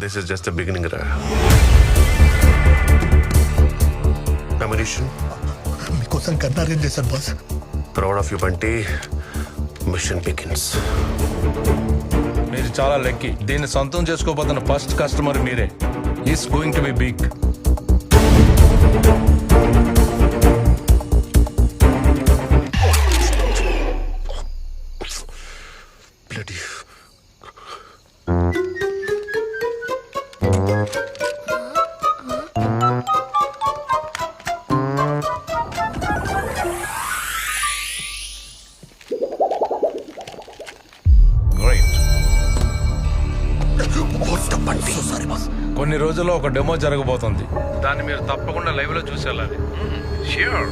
This is just beginning రా. Ammunition మీకోసం gun arrange చేశాను boss. Proud of you Bunty. Mission begins. మీరు చాలా లక్కీ. దీన్ని సొంతం చేసుకోబోతున్న ఫస్ట్ కస్టమర్ మీరే. Is going to be big. Bloody. కొన్ని రోజుల్లో ఒక డెమో జరగబోతుంది. దాన్ని మీరు తప్పకుండా లైవ్ లో చూసేయాలి. ష్యూర్.